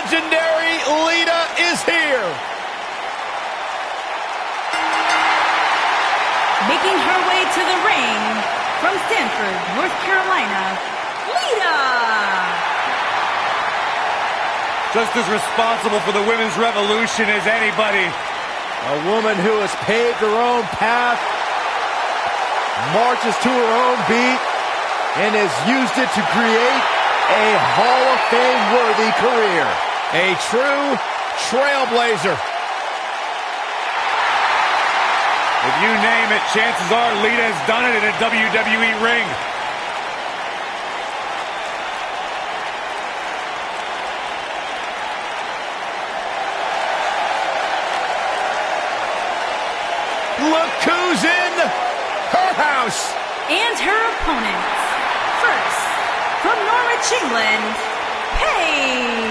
legendary Lita is here. Making her way to the ring from Stanford, North Carolina, Lita. Just as responsible for the women's revolution as anybody. A woman who has paved her own path, marches to her own beat, and has used it to create a Hall of Fame-worthy career. A true trailblazer. If you name it, chances are Lita has done it in a WWE ring. Look who's in her house. And her opponents. First, from Norwich, England, Paige.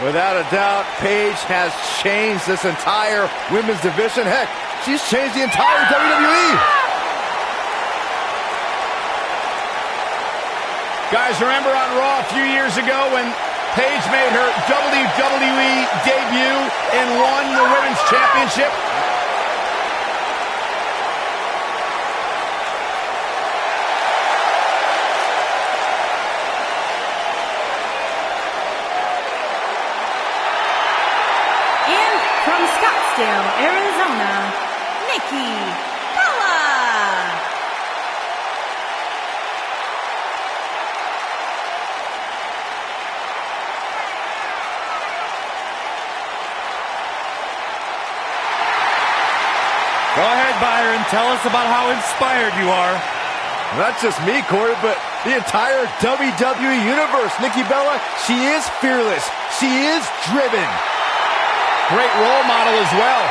Without a doubt, Paige has changed this entire women's division. Heck, she's changed the entire WWE. Guys, remember on Raw a few years ago when Paige made her WWE debut and won the Women's Championship? From Scottsdale, Arizona, Nikki Bella. Go ahead, Byron. Tell us about how inspired you are. Not just me, Corey, but the entire WWE Universe. Nikki Bella, she is fearless. She is driven. Great role model as well.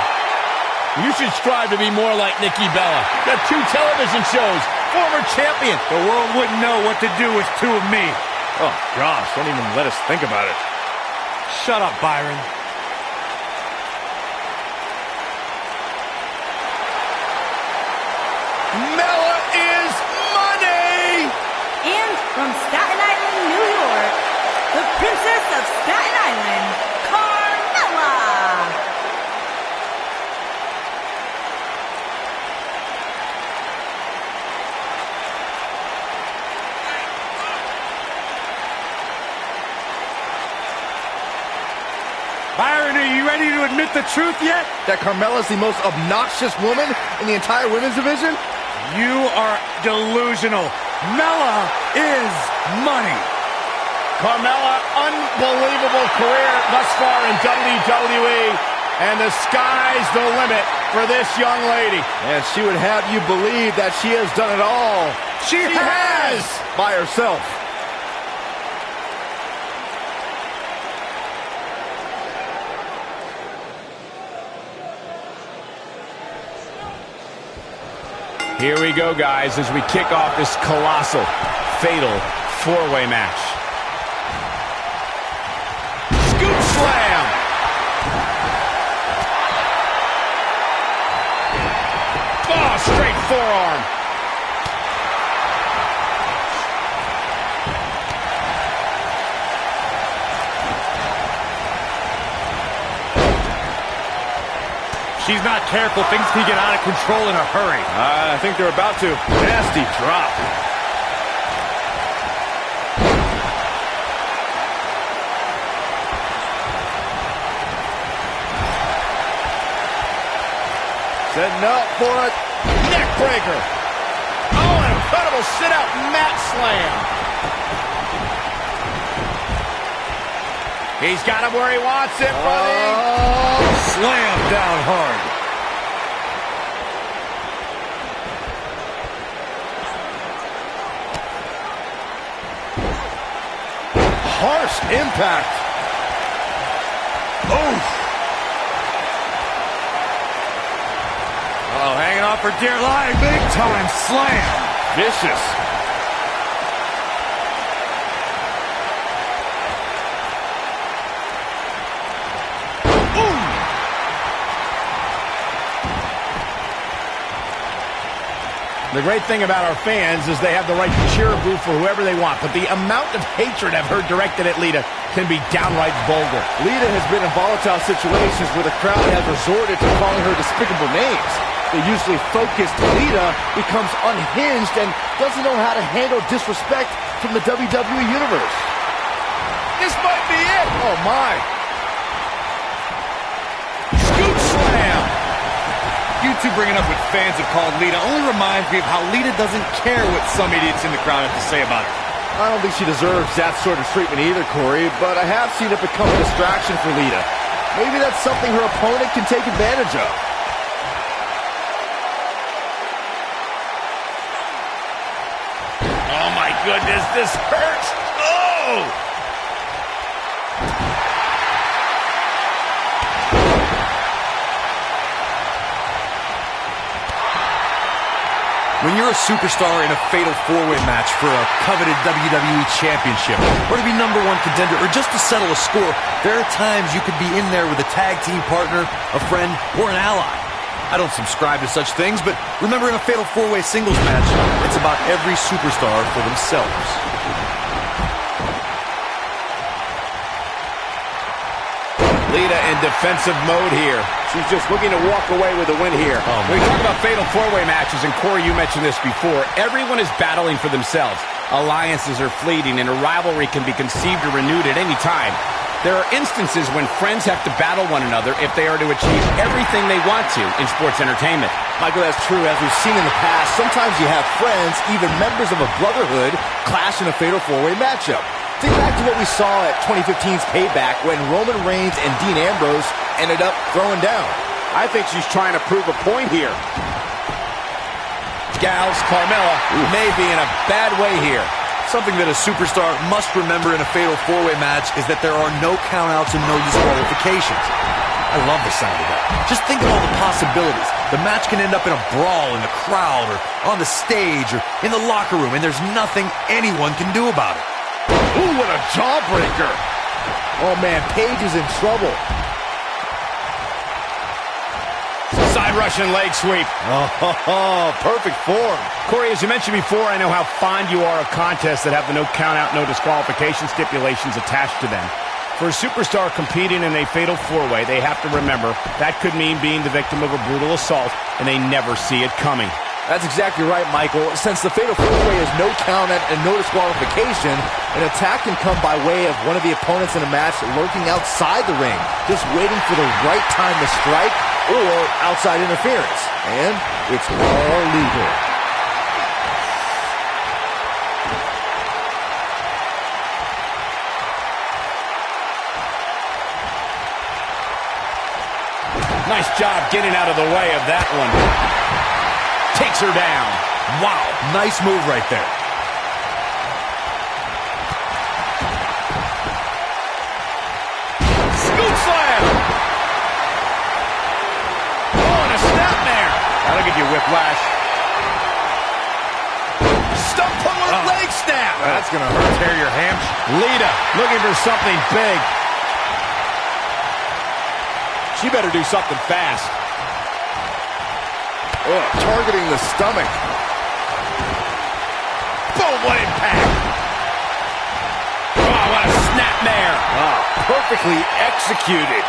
You should strive to be more like Nikki Bella. Got 2 television shows, former champion. The world wouldn't know what to do with 2 of me. Oh, gosh, don't even let us think about it. Shut up, Byron. Mella is money! And from Staten Island, New York, the Princess of Staten Island, Carmella. Byron, are you ready to admit the truth yet? That Carmella's the most obnoxious woman in the entire women's division? You are delusional. Mella is money. Carmella, unbelievable career thus far in WWE, and the sky's the limit for this young lady. And she would have you believe that she has done it all. She has! By herself. Here we go, guys, as we kick off this colossal, fatal 4-way match. Scoop slam! Oh, straight forearm. She's not careful. Things can get out of control in a hurry. I think they're about to. Nasty drop. Setting up for a neck breaker. Oh, an incredible sit-out mat slam. He's got him where he wants it, buddy. Slam down hard. Harsh impact. Oh. Oh, hanging on for dear life. Big time slam. Vicious. Ooh. The great thing about our fans is they have the right to cheer or boo for whoever they want, but the amount of hatred I've heard directed at Lita can be downright vulgar. Lita has been in volatile situations where the crowd has resorted to calling her despicable names. The usually focused Lita becomes unhinged and doesn't know how to handle disrespect from the WWE Universe. This might be it! Oh my! Scoop slam! You two bringing up what fans have called Lita only reminds me of how Lita doesn't care what some idiots in the crowd have to say about her. I don't think she deserves that sort of treatment either, Corey, but I have seen it become a distraction for Lita. Maybe that's something her opponent can take advantage of. Oh my goodness, this hurts! Oh! When you're a superstar in a fatal four-way match for a coveted WWE Championship, or to be #1 contender, or just to settle a score, there are times you could be in there with a tag team partner, a friend, or an ally. I don't subscribe to such things, but remember, in a fatal four-way singles match, it's about every superstar for themselves. Lita in defensive mode here. She's just looking to walk away with a win here. When we talk about fatal four-way matches, and Corey, you mentioned this before, everyone is battling for themselves. Alliances are fleeting, and a rivalry can be conceived or renewed at any time. There are instances when friends have to battle one another if they are to achieve everything they want to in sports entertainment. Michael, that's true. As we've seen in the past, sometimes you have friends, even members of a brotherhood, clash in a fatal four-way matchup. Think back to what we saw at 2015's Payback when Roman Reigns and Dean Ambrose ended up throwing down. I think she's trying to prove a point here. Gals, Carmella may be in a bad way here. Something that a superstar must remember in a fatal four-way match is that there are no countouts and no disqualifications. I love the sound of that. Just think of all the possibilities. The match can end up in a brawl in the crowd or on the stage or in the locker room, and there's nothing anyone can do about it. Ooh, what a jawbreaker. Oh, man, Paige is in trouble. Side Russian leg sweep. Oh, perfect form. Corey, as you mentioned before, I know how fond you are of contests that have the no count-out, no disqualification stipulations attached to them. For a superstar competing in a fatal four-way, they have to remember that could mean being the victim of a brutal assault, and they never see it coming. That's exactly right, Michael. Since the fatal four-way is no count-out and no disqualification, an attack can come by way of one of the opponents in a match lurking outside the ring, just waiting for the right time to strike or outside interference. And it's all legal. Nice job getting out of the way of that one. Takes her down. Wow, nice move right there. Scoop slam! Oh, and a snapmare. That'll give you whiplash. Stump pummel leg snap. That's going to hurt. Tear your hamstring. Lita looking for something big. She better do something fast. Oh, targeting the stomach. Boom, what impact. Oh, what a snapmare. Oh, perfectly executed.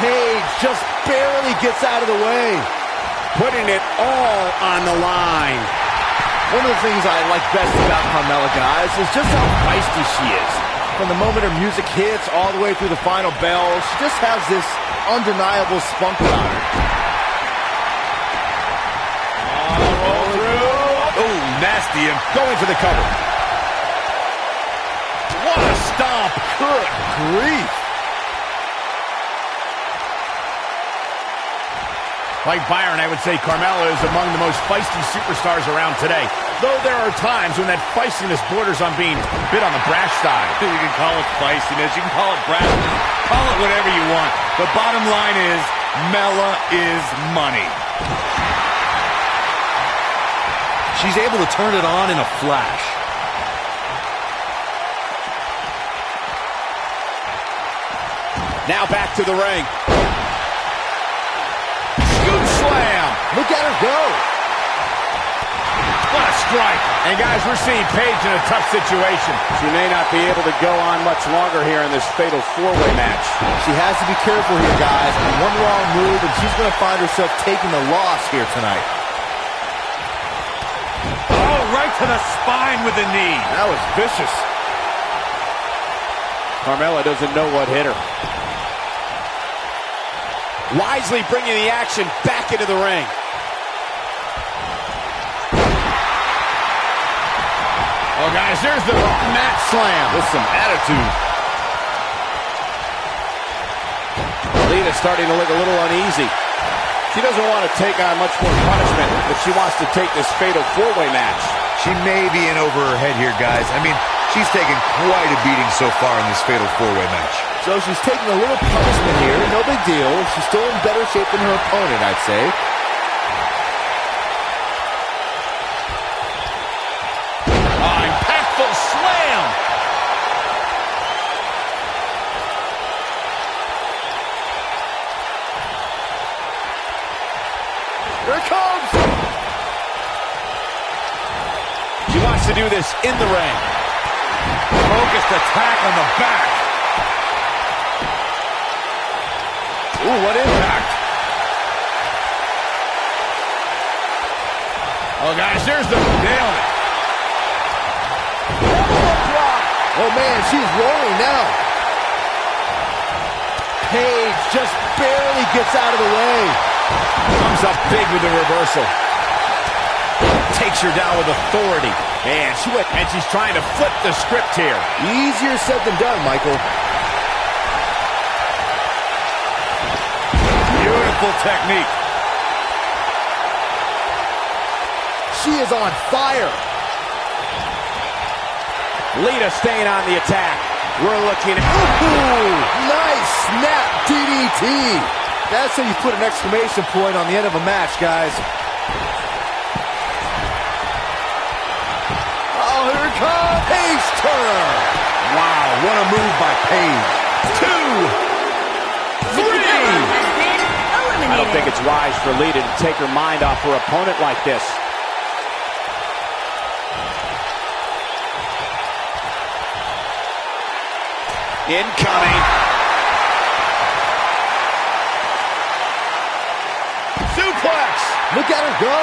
Paige just barely gets out of the way. Putting it all on the line. One of the things I like best about Carmella, guys, is just how feisty she is. From the moment her music hits all the way through the final bell, she just has this undeniable spunk about her. Roll through. Oh, nasty. Going for the cover. What a stomp. Good grief. Like Byron, I would say Carmella is among the most feisty superstars around today. Though there are times when that feistiness borders on being a bit on the brash side. You can call it feistiness, you can call it brashness, call it whatever you want. The bottom line is, Mella is money. She's able to turn it on in a flash. Now back to the ring. Slam! Look at her go! strike. And guys, we're seeing Paige in a tough situation. She may not be able to go on much longer here in this fatal four-way match. She has to be careful here, guys. One wrong move, and she's going to find herself taking the loss here tonight. Oh, right to the spine with the knee. That was vicious. Carmella doesn't know what hit her. Wisely bringing the action back into the ring. Oh, guys, there's the mat slam with some attitude. Lita's starting to look a little uneasy. She doesn't want to take on much more punishment if she wants to take this fatal four-way match. She may be in over her head here, guys. I mean, she's taken quite a beating so far in this fatal four-way match. So she's taking a little punishment here. No big deal. She's still in better shape than her opponent, I'd say. Impactful slam. Here it comes. She wants to do this in the ring. Focused attack on the back. Ooh, what impact. Oh, guys, there's the nail. Oh, man, she's rolling now. Paige just barely gets out of the way. Comes up big with the reversal. Takes her down with authority. And she's trying to flip the script here. Easier said than done, Michael. Beautiful technique. She is on fire. Lita staying on the attack. We're looking at... Ooh, nice snap DDT. That's how you put an exclamation point on the end of a match, guys. Oh, here it comes. Paige turner. Wow, what a move by Paige. 2, 3. Has been eliminated. I don't think it's wise for Lita to take her mind off her opponent like this. Incoming. Suplex. Look at her go.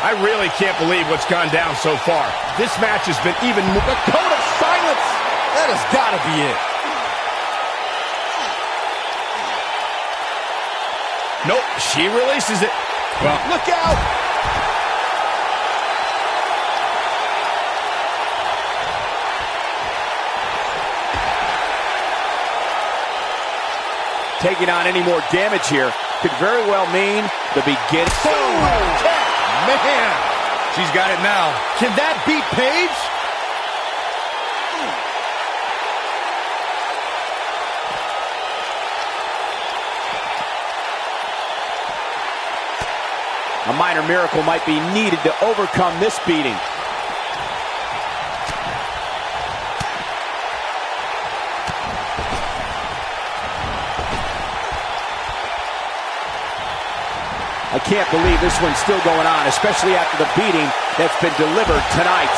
I really can't believe what's gone down so far. This match has been even more... The code of silence. That has got to be it. Nope, she releases it. Well, Look out. Taking on any more damage here could very well mean the beginning. Boom. man, she's got it now. Can that beat Paige? A minor miracle might be needed to overcome this beating. I can't believe this one's still going on, especially after the beating that's been delivered tonight.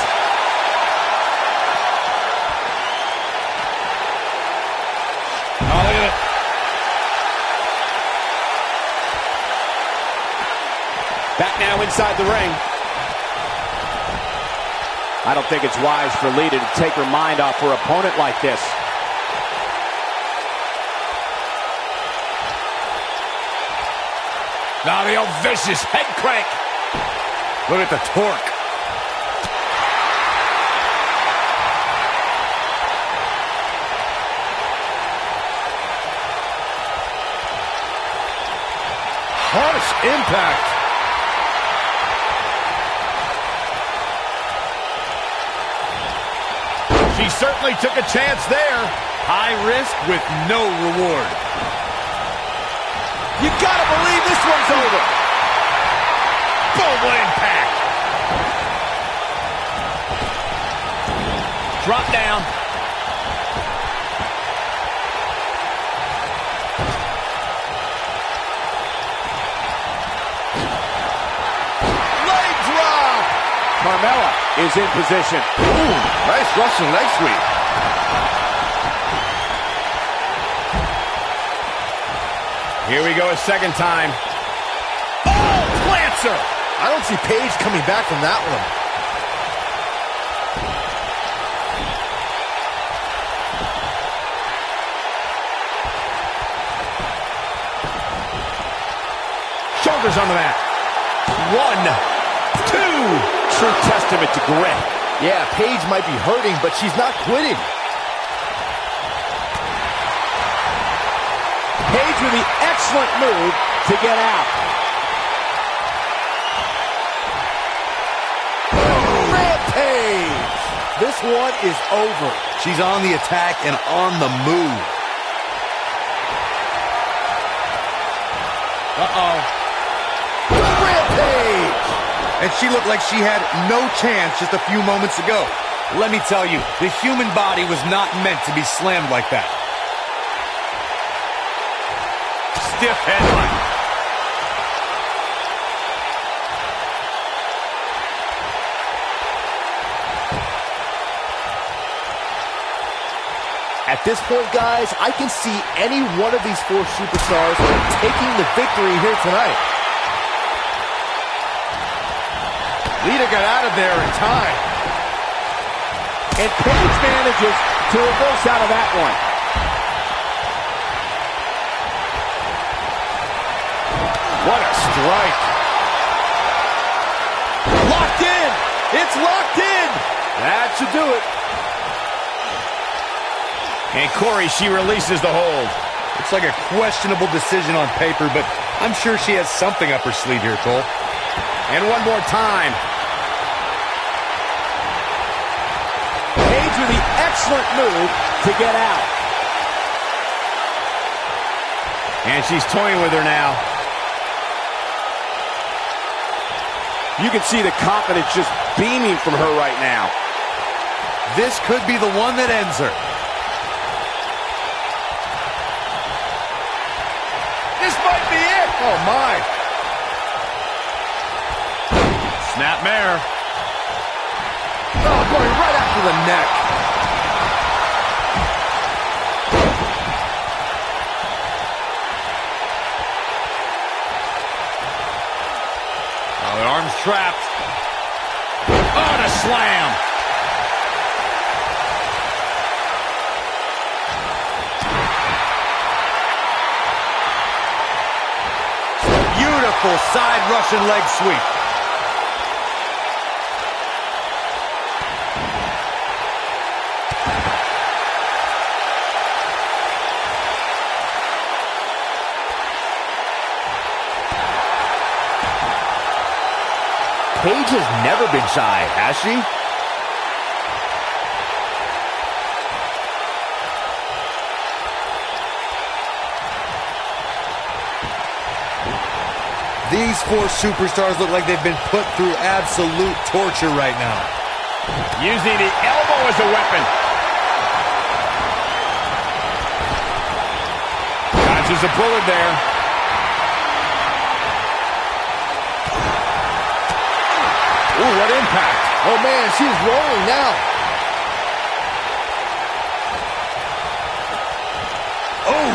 Oh, look at it. Back now inside the ring. I don't think it's wise for Lita to take her mind off her opponent like this. Now the old vicious head crank. Look at the torque. Harsh impact. She certainly took a chance there. High risk with no reward. You gotta believe this one's over. Boom, what impact. Drop down. is in position. Ooh, nice Russian leg sweep. Here we go a second time. Oh, plants her. I don't see Paige coming back from that one. Shoulders on the mat. 1, 2. True testament to grit. Yeah, Paige might be hurting, but she's not quitting. Paige with the excellent move to get out. Rampage! This one is over. She's on the attack and on the move. Uh-oh. Rampage! And she looked like she had no chance just a few moments ago. Let me tell you, the human body was not meant to be slammed like that. Stiff headbutt. At this point, guys, I can see any one of these four superstars taking the victory here tonight. Lita got out of there in time. And Paige manages to reverse out of that one. What a strike. Locked in. It's locked in. That should do it. And Corey, she releases the hold. It's like a questionable decision on paper, but I'm sure she has something up her sleeve here, Cole. And one more time. Paige with the excellent move to get out. And she's toying with her now. You can see the confidence just beaming from her right now. This could be the one that ends her. This might be it. Oh, my. Snapmare. Oh, going right after the neck. Oh, the arm's trapped. Oh, and a slam. Beautiful side Russian leg sweep. Paige has never been shy, has she? These four superstars look like they've been put through absolute torture right now. Using the elbow as a weapon. Dodges a bullet there. Ooh, what impact. Oh, man, she's rolling now. Oh.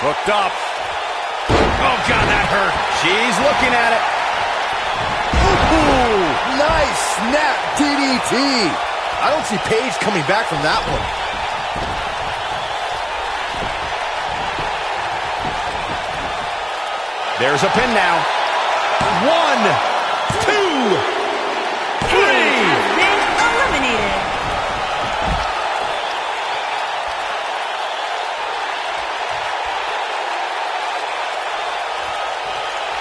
Hooked up. Oh, God, that hurt. She's looking at it. Ooh, nice snap DDT. I don't see Paige coming back from that one. There's a pin now. 1, 2, 3. Has been eliminated.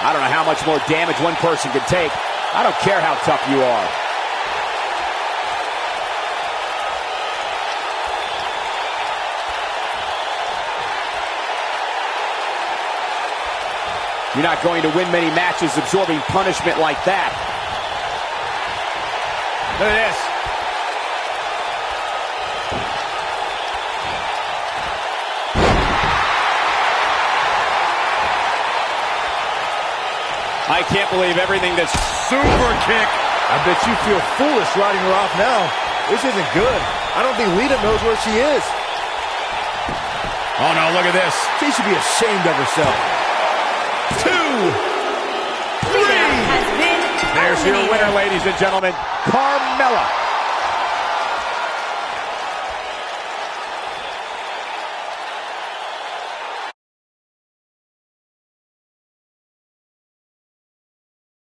I don't know how much more damage one person can take. I don't care how tough you are. You're not going to win many matches absorbing punishment like that. Look at this. I can't believe everything that's... Super kick. I bet you feel foolish riding her off now. This isn't good. I don't think Lita knows where she is. Oh, no, look at this. She should be ashamed of herself. 2, 3. Lita has been There's your eliminated. winner, ladies and gentlemen, Carmella.